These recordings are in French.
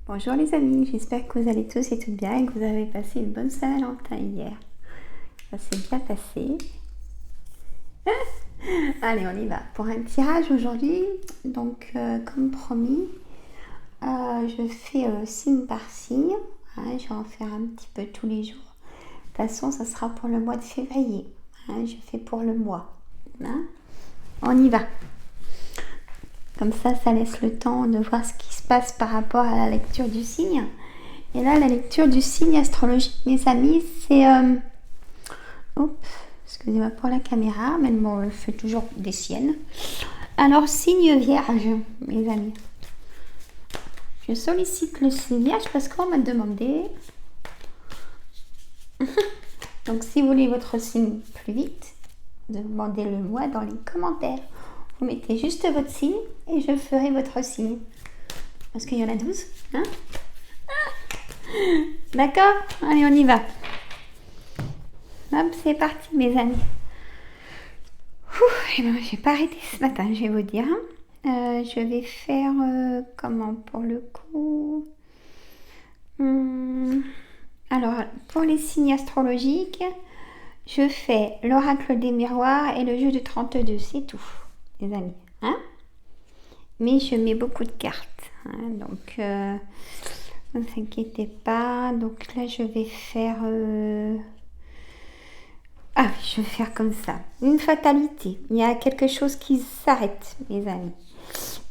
Bonjour les amis, j'espère que vous allez tous et toutes bien et que vous avez passé une bonne Saint-Valentin hier. Ça s'est bien passé. Allez, on y va pour un tirage aujourd'hui. Donc, comme promis, je fais signe par signe. Je vais en faire un petit peu tous les jours. De toute façon, ça sera pour le mois de février. Je fais pour le mois. On y va. Comme ça laisse le temps de voir ce qui se passe par rapport à la lecture du signe. Et là, la lecture du signe astrologique, mes amis, c'est... excusez-moi pour la caméra, mais bon, je fais toujours des siennes. Alors, signe vierge, mes amis. Je sollicite le signe vierge parce qu'on m'a demandé... Donc, si vous voulez votre signe plus vite, demandez-le-moi dans les commentaires. Vous mettez juste votre signe et je ferai votre signe. Parce qu'il y en a 12. D'accord? Allez, on y va. Hop, c'est parti, mes amis. Je n'ai pas arrêté ce matin, je vais vous dire. Je vais faire comment pour le coup. Alors, pour les signes astrologiques, je fais l'oracle des miroirs et le jeu de 32, c'est tout, les amis. Mais je mets beaucoup de cartes. Donc, ne vous inquiétez pas. Donc là, je vais faire... je vais faire comme ça. Une fatalité. Il y a quelque chose qui s'arrête, mes amis.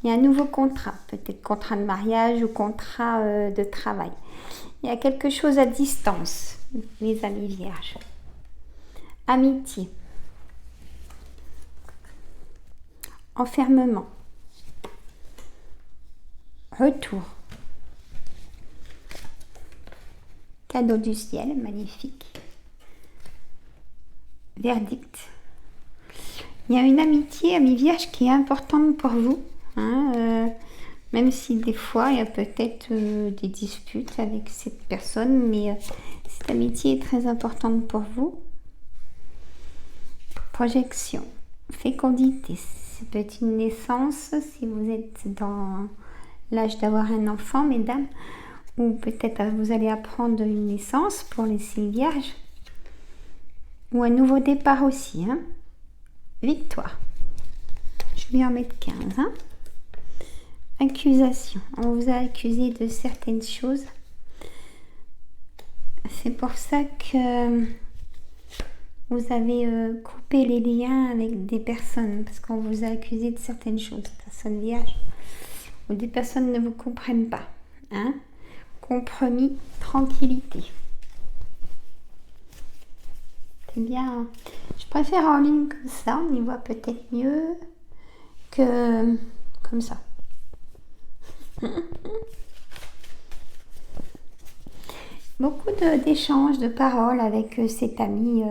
Il y a un nouveau contrat. Peut-être contrat de mariage ou contrat de travail. Il y a quelque chose à distance, mes amis vierges. Amitié. Enfermement. Retour. Cadeau du ciel, magnifique. Verdict. Il y a une amitié, amis vierges, qui est importante pour vous. Même si des fois, il y a peut-être des disputes avec cette personne, mais cette amitié est très importante pour vous. Projection. Fécondité. Ça peut être une naissance, si vous êtes dans l'âge d'avoir un enfant, mesdames, ou peut-être vous allez apprendre une naissance pour les signes vierges, ou un nouveau départ aussi. Victoire. Je vais en mettre 15. Accusation. On vous a accusé de certaines choses. C'est pour ça que vous avez coupé les liens avec des personnes, parce qu'on vous a accusé de certaines choses. Personnes vierges, ou des personnes ne vous comprennent pas. Compromis, tranquillité. C'est bien. Je préfère en ligne comme ça, on y voit peut-être mieux que comme ça. Beaucoup d'échanges, de paroles avec cet ami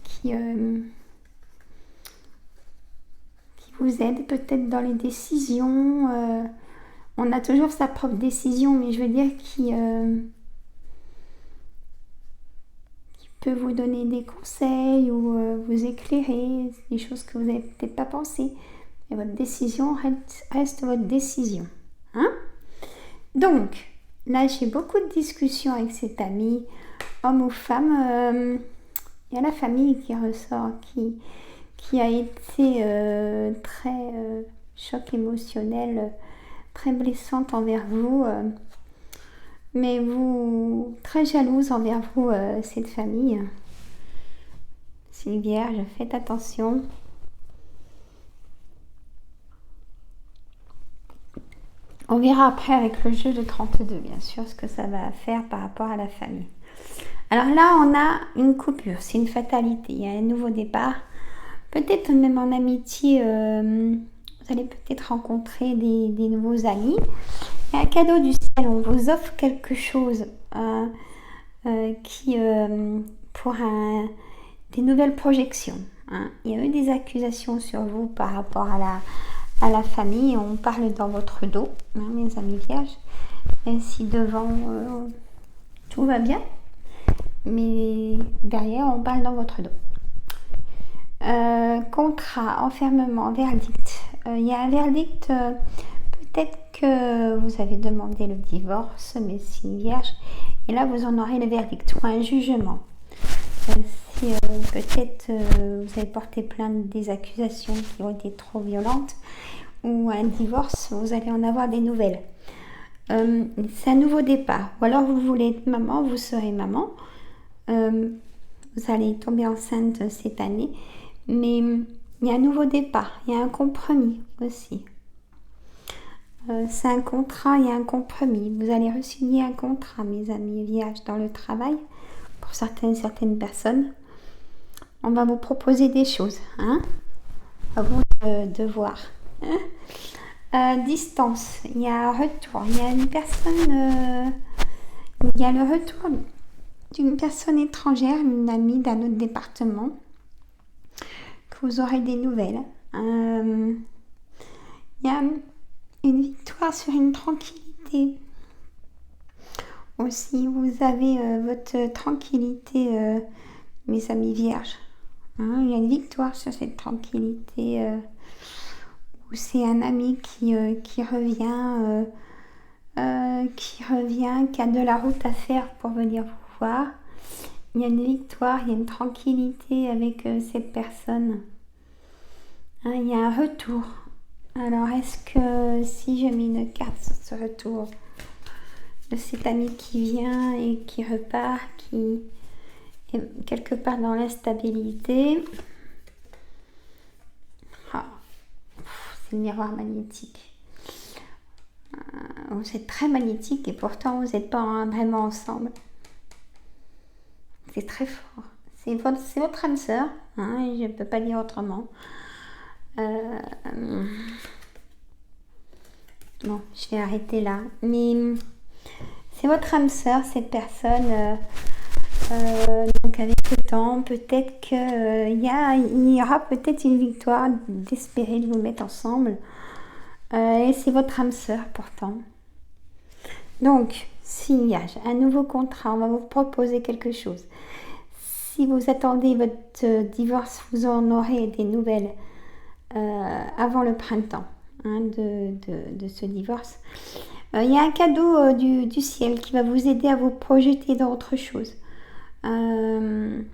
qui vous aide peut-être dans les décisions. On a toujours sa propre décision, mais je veux dire qui peut vous donner des conseils ou vous éclairer, des choses que vous n'avez peut-être pas pensé. Et votre décision reste votre décision. Donc, là, j'ai beaucoup de discussions avec cet ami, homme ou femme. Il y a la famille qui ressort, qui a été très choc émotionnel, très blessante envers vous. Mais vous, très jalouse envers vous, cette famille. C'est vierge, faites attention. On verra après avec le jeu de 32, bien sûr, ce que ça va faire par rapport à la famille. Alors là, on a une coupure, c'est une fatalité. Il y a un nouveau départ. Peut-être même en amitié, vous allez peut-être rencontrer des nouveaux amis. Il y a un cadeau du ciel, on vous offre quelque chose qui pour des nouvelles projections. Il y a eu des accusations sur vous par rapport à la famille. On parle dans votre dos, mes amis vierges. Et si devant tout va bien, mais derrière on parle dans votre dos. Contrat, enfermement, verdict. Il y a un verdict peut-être que vous avez demandé le divorce, mais signe vierge, et là vous en aurez le verdict ou un jugement. Si peut-être vous avez porté plainte des accusations qui ont été trop violentes, ou un divorce, vous allez en avoir des nouvelles. C'est un nouveau départ. Ou alors vous voulez être maman, vous serez maman. Vous allez tomber enceinte cette année. Mais il y a un nouveau départ. Il y a un compromis aussi. C'est un contrat, il y a un compromis. Vous allez re-signer un contrat, mes amis vierges, dans le travail. Pour certaines personnes, on va vous proposer des choses. Hein, à vous de voir. Distance, il y a un retour, il y a une personne, il y a le retour d'une personne étrangère, une amie d'un autre département, que vous aurez des nouvelles. Il y a une victoire sur une tranquillité. Aussi, vous avez votre tranquillité, mes amis vierges. Hein, il y a une victoire sur cette tranquillité. C'est un ami qui revient, qui a de la route à faire pour venir vous voir. Il y a une victoire, il y a une tranquillité avec cette personne. Hein, il y a un retour. Alors, est-ce que si je mets une carte sur ce retour de cet ami qui vient et qui repart, qui est quelque part dans l'instabilité, le miroir magnétique. Vous êtes très magnétique et pourtant vous n'êtes pas vraiment ensemble. C'est très fort. C'est votre âme sœur, hein, je ne peux pas dire autrement. Bon, je vais arrêter là. Mais c'est votre âme sœur, cette personne. Donc avec le temps, peut-être qu'il y aura peut-être une victoire d'espérer de vous mettre ensemble. Et c'est votre âme sœur pourtant. Donc, s'il y a un nouveau contrat, on va vous proposer quelque chose. Si vous attendez votre divorce, vous en aurez des nouvelles avant le printemps, hein, de ce divorce. Il y a un cadeau du ciel qui va vous aider à vous projeter dans autre chose. Il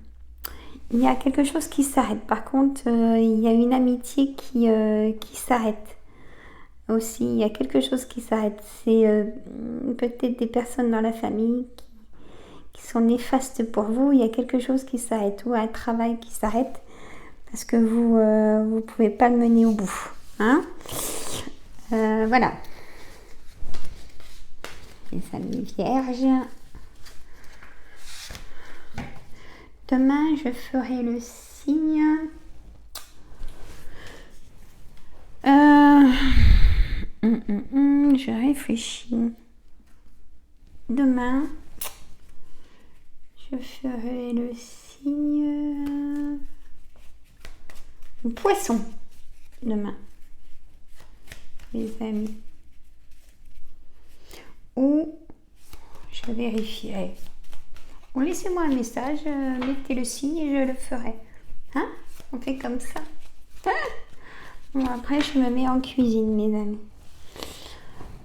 y a quelque chose qui s'arrête. Par contre, il y a une amitié qui s'arrête aussi. Il y a quelque chose qui s'arrête. C'est peut-être des personnes dans la famille qui sont néfastes pour vous. Il y a quelque chose qui s'arrête ou un travail qui s'arrête parce que vous pouvez pas le mener au bout. Hein, voilà. Les amis vierges. Demain, je ferai le signe. Je réfléchis. Demain, je ferai le signe. Poisson. Demain. Les amis. Ou je vérifierai. Ou laissez-moi un message, mettez le signe et je le ferai. Hein? On fait comme ça. Bon, après, je me mets en cuisine, mes amis.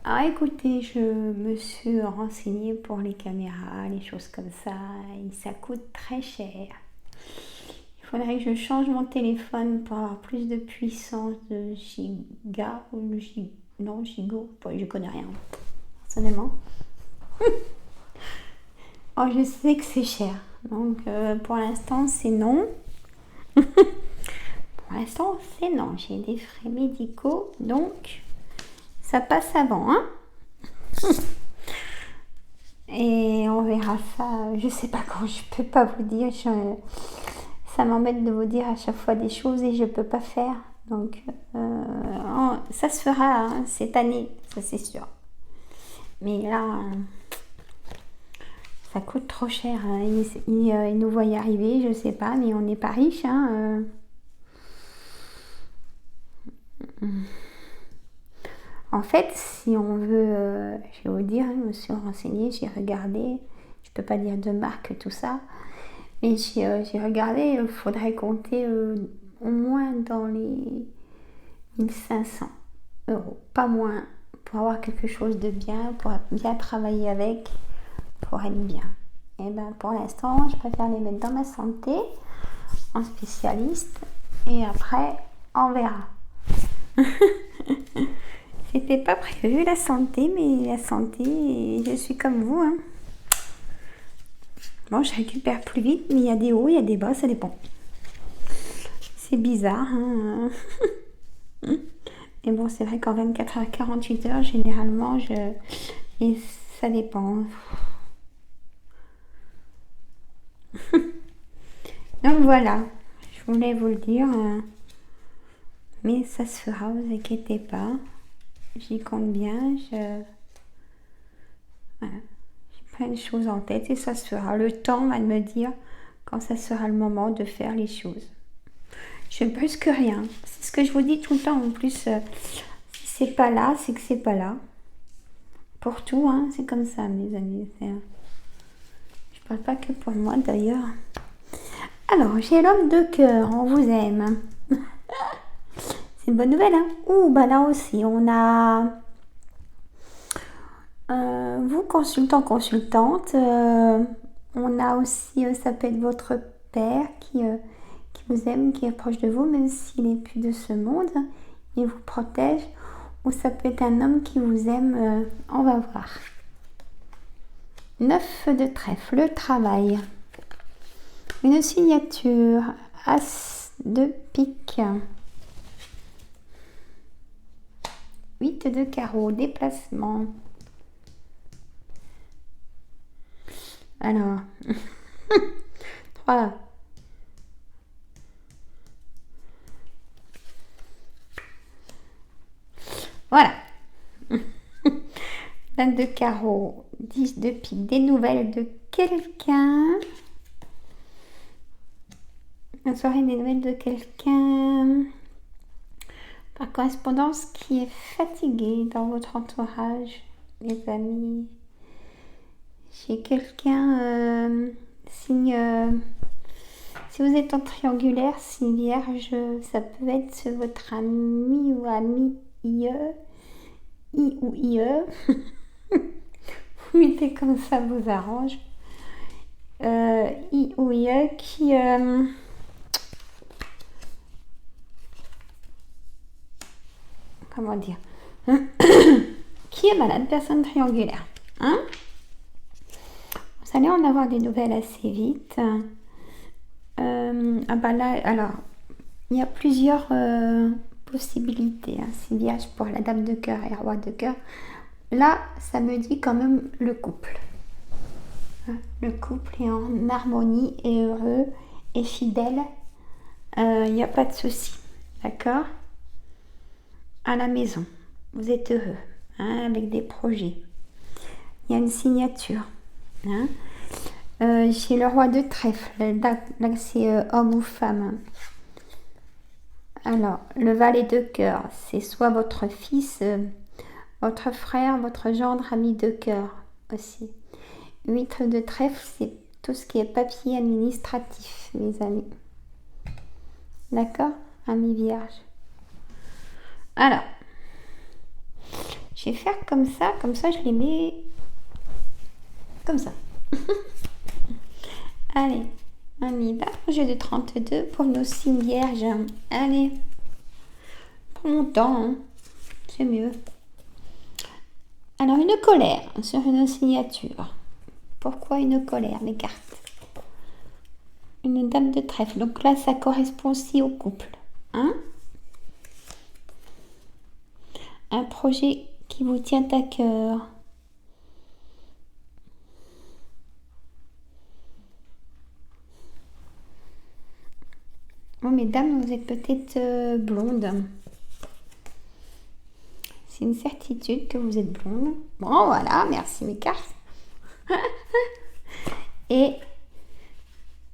Alors, écoutez, je me suis renseignée pour les caméras, les choses comme ça. Et ça coûte très cher. Il faudrait que je change mon téléphone pour avoir plus de puissance de giga ou de non, gigo. Bon, je connais rien, personnellement. Oh, je sais que c'est cher. Donc, pour l'instant, c'est non. Pour l'instant, c'est non. J'ai des frais médicaux. Donc, ça passe avant. Hein. Et on verra ça. Je sais pas quand. Je peux pas vous dire. Ça m'embête de vous dire à chaque fois des choses et je peux pas faire. Donc, ça se fera hein, cette année. Ça, c'est sûr. Mais là... ça coûte trop cher. Hein. Ils nous voient y arriver, je sais pas, mais on n'est pas riche. Hein. En fait, si on veut, je vais vous dire, je me suis renseignée, j'ai regardé, je peux pas dire de marque, tout ça, mais j'ai regardé, il faudrait compter au moins dans les 1500 euros, pas moins, pour avoir quelque chose de bien, pour bien travailler avec, pour être bien. Et ben pour l'instant, je préfère les mettre dans ma santé, en spécialiste, et après, on verra. C'était pas prévu la santé, mais la santé, je suis comme vous, hein. Bon, je récupère plus vite, mais il y a des hauts, il y a des bas, ça dépend. C'est bizarre, hein. Et bon, c'est vrai qu'en 24 à 48 heures, généralement, et ça dépend. Donc voilà, je voulais vous le dire. Mais ça se fera, vous inquiétez pas. J'y compte bien. Voilà. J'ai plein de choses en tête et ça se fera. Le temps va me dire quand ça sera le moment de faire les choses. Je ne brusque rien. C'est ce que je vous dis tout le temps. En plus, si c'est pas là, c'est que c'est pas là. Pour tout, hein, c'est comme ça, mes amis. Je parle pas que pour moi, d'ailleurs. Alors, j'ai l'homme de cœur. On vous aime. C'est une bonne nouvelle, hein. Ouh, bah là aussi, on a vous, consultant, consultante. On a aussi, ça peut être votre père qui vous aime, qui est proche de vous, même s'il n'est plus de ce monde. Il vous protège. Ou ça peut être un homme qui vous aime. On va voir. 9 de trèfle, le travail. Une signature. As de pique. 8 de carreau, déplacement. Alors, 3. Voilà. 20 de carreau, 10 de pique. Des nouvelles de quelqu'un. La soirée, des nouvelles de quelqu'un. Par correspondance, qui est fatigué dans votre entourage, les amis. Chez quelqu'un, signe. Si vous êtes en triangulaire, signe vierge, ça peut être votre ami ou amie IE. I ou IE. Vous mettez comme ça vous arrange. I ou IE qui. Comment dire, qui est malade, personne triangulaire, hein. Vous allez en avoir des nouvelles assez vite. Ah bah là, alors, il y a plusieurs possibilités, hein. C'est vierge pour la dame de cœur et roi de cœur. Là, ça me dit quand même le couple. Le couple est en harmonie et heureux et fidèle. Il n'y a pas de souci, d'accord. À la maison, vous êtes heureux, hein, avec des projets. Il y a une signature, hein. Chez le roi de trèfle, là c'est homme ou femme. Alors, le valet de cœur, c'est soit votre fils, votre frère, votre gendre, ami de cœur aussi. 8 de trèfle, c'est tout ce qui est papier administratif, mes amis. D'accord, ami vierge. Alors, je vais faire comme ça je les mets comme ça. Allez, on y va. Jeu de 32 pour nos signes vierges. Allez, prends mon temps, hein. C'est mieux. Alors, une colère sur une signature. Pourquoi une colère, mes cartes? Une dame de trèfle. Donc là, ça correspond aussi au couple, hein. Un projet qui vous tient à cœur. Bon, mesdames, vous êtes peut-être blondes. C'est une certitude que vous êtes blonde. Bon, voilà, merci mes cartes. Et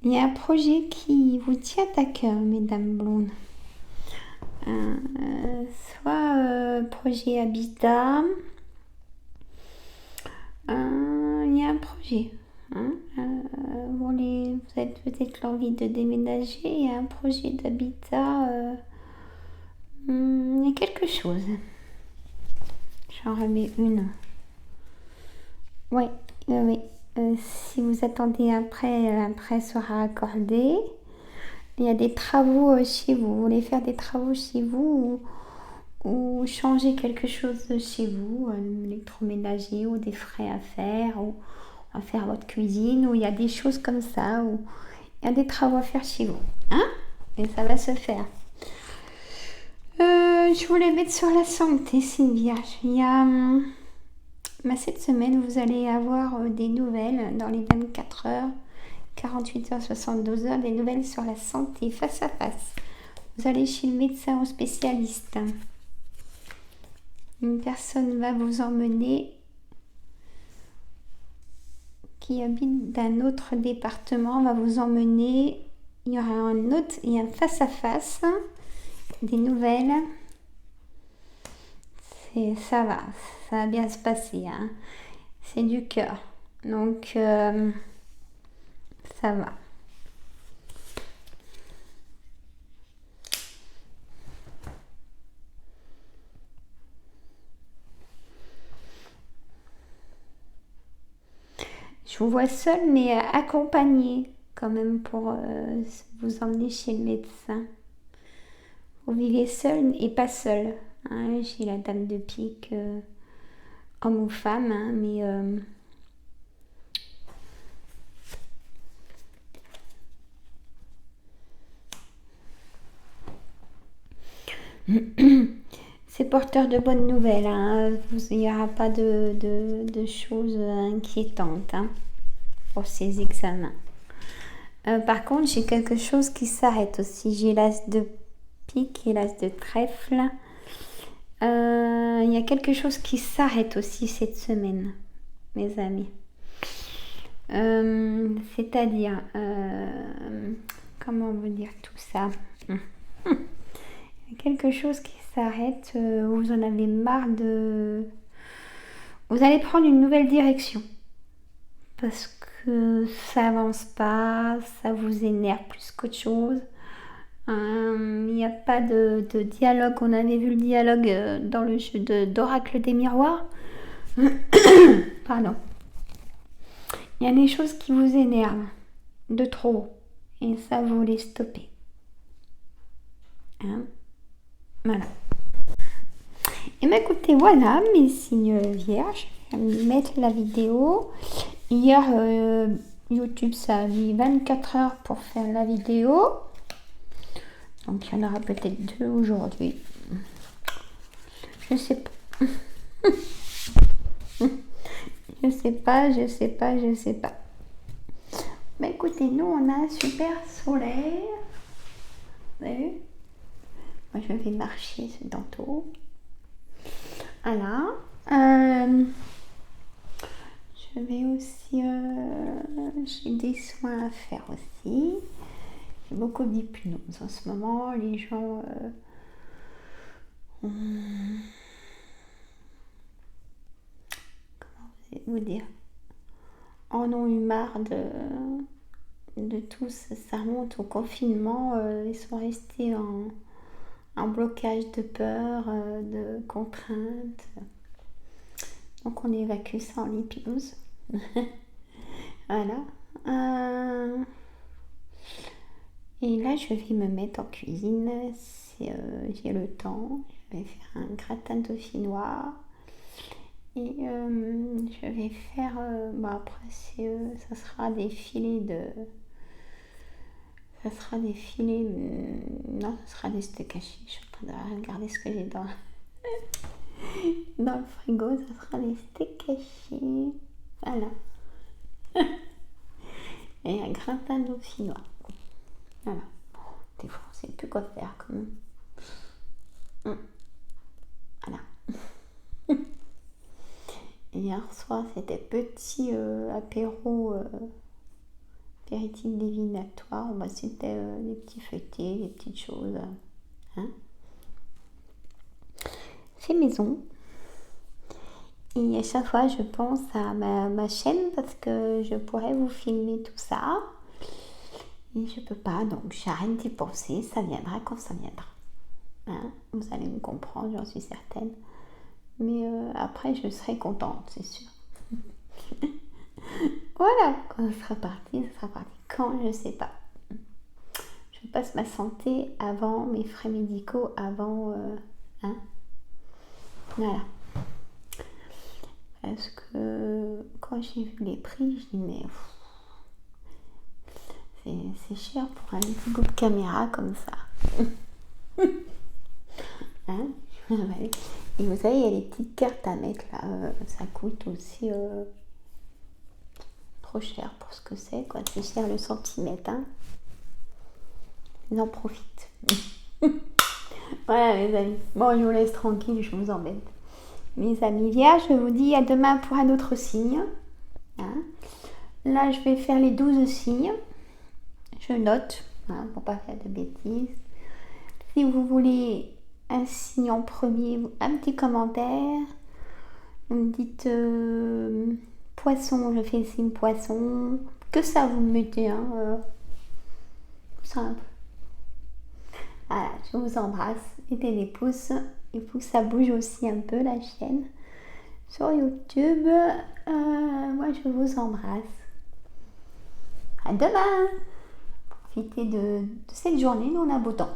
il y a un projet qui vous tient à cœur, mesdames blondes. Soit projet habitat. Il y a un projet. Hein, vous avez peut-être l'envie de déménager. Il y a un projet d'habitat. Il y a quelque chose. Je suis J'en remets une. Oui, oui. Si vous attendez un prêt sera accordé. Il y a des travaux chez vous. Vous voulez faire des travaux chez vous ou changer quelque chose chez vous, un électroménager ou des frais à faire ou à faire votre cuisine ou il y a des choses comme ça ou il y a des travaux à faire chez vous. Hein? Et ça va se faire. Je voulais mettre sur la santé, Sylvia. Il y a... cette semaine, vous allez avoir des nouvelles dans les 24 heures, 48 heures, 72 heures, des nouvelles sur la santé face à face. Vous allez chez le médecin ou spécialiste. Une personne va vous emmener qui habite d'un autre département, va vous emmener. Il y aura il y a un face à face, des nouvelles. Ça va bien se passer. Hein. C'est du cœur. Donc, ça va. Je vous vois seule, mais accompagnée quand même pour vous emmener chez le médecin. Vous vivez seule et pas seule. Hein, chez la dame de pique, homme ou femme, hein, mais c'est porteur de bonnes nouvelles. Hein. Il n'y aura pas de choses inquiétantes hein, pour ces examens. Par contre, j'ai quelque chose qui s'arrête aussi. J'ai l'as de pique et l'as de trèfle. Il y a quelque chose qui s'arrête aussi cette semaine, mes amis. C'est-à-dire, comment vous dire tout ça? Il y a quelque chose qui s'arrête, vous en avez marre de... Vous allez prendre une nouvelle direction. Parce que ça avance pas, ça vous énerve plus qu'autre chose. Il n'y a pas de dialogue. On avait vu le dialogue dans le jeu d'Oracle des miroirs. Pardon. Il y a des choses qui vous énervent de trop. Et ça, vous les stoppez. Hein? Voilà. Et bien écoutez, voilà mes signes vierges. Je vais mettre la vidéo. Hier, YouTube, ça a mis 24 heures pour faire la vidéo. Donc, il y en aura peut-être 2 aujourd'hui. Je sais pas. Je sais pas. Mais écoutez, nous, on a un super soleil. Vous avez vu? Moi, je vais marcher tantôt. Voilà. Je vais aussi... j'ai des soins à faire aussi. J'ai beaucoup d'hypnose en ce moment. Les gens... comment vous dire, en ont eu marre de tout. Ça remonte au confinement. Ils sont restés en blocage de peur, de contraintes. Donc on évacue ça en hypnose. Voilà. Et là, je vais me mettre en cuisine. Si j'ai le temps, je vais faire un gratin dauphinois. Et je vais faire... après, ça sera des filets de... Ça sera des filets... non, ça sera des steaks hachés. Je suis en train de regarder ce que j'ai dans le frigo. Ça sera des steaks hachés. Voilà. Et un gratin dauphinois. Voilà. Des fois, on ne sait plus quoi faire. Comme... Voilà. Et hier soir, c'était petit apéro... apéritif divinatoire. C'était des petits feuilletés, des petites choses. Hein. Fait maison. Et à chaque fois, je pense à ma chaîne parce que je pourrais vous filmer tout ça. Et je peux pas, donc j'arrête d'y penser. Ça viendra quand ça viendra. Hein, vous allez me comprendre, j'en suis certaine. Mais après, je serai contente, c'est sûr. Voilà, quand ce sera parti, ce sera parti. Quand, je sais pas. Je passe ma santé avant, mes frais médicaux avant, hein. Voilà. Parce que quand j'ai vu les prix, je dis mais c'est cher pour un petit bout de caméra comme ça. Hein. Et vous savez, il y a les petites cartes à mettre là, ça coûte aussi trop cher pour ce que c'est, quoi. C'est cher le centimètre, hein. Ils en profitent. Voilà les amis. Bon, je vous laisse tranquille, je vous embête. Mes amis vierges, je vous dis à demain pour un autre signe. Hein. Là, je vais faire les 12 signes. Je note, hein, pour pas faire de bêtises. Si vous voulez un signe en premier, un petit commentaire. Vous me dites poisson, je fais le signe poisson. Que ça vous mettez, hein, simple. Voilà, je vous embrasse. Mettez des pouces. Il faut que ça bouge aussi un peu la chaîne. Sur YouTube, moi je vous embrasse. À demain. Profitez de cette journée, nous on a beau temps.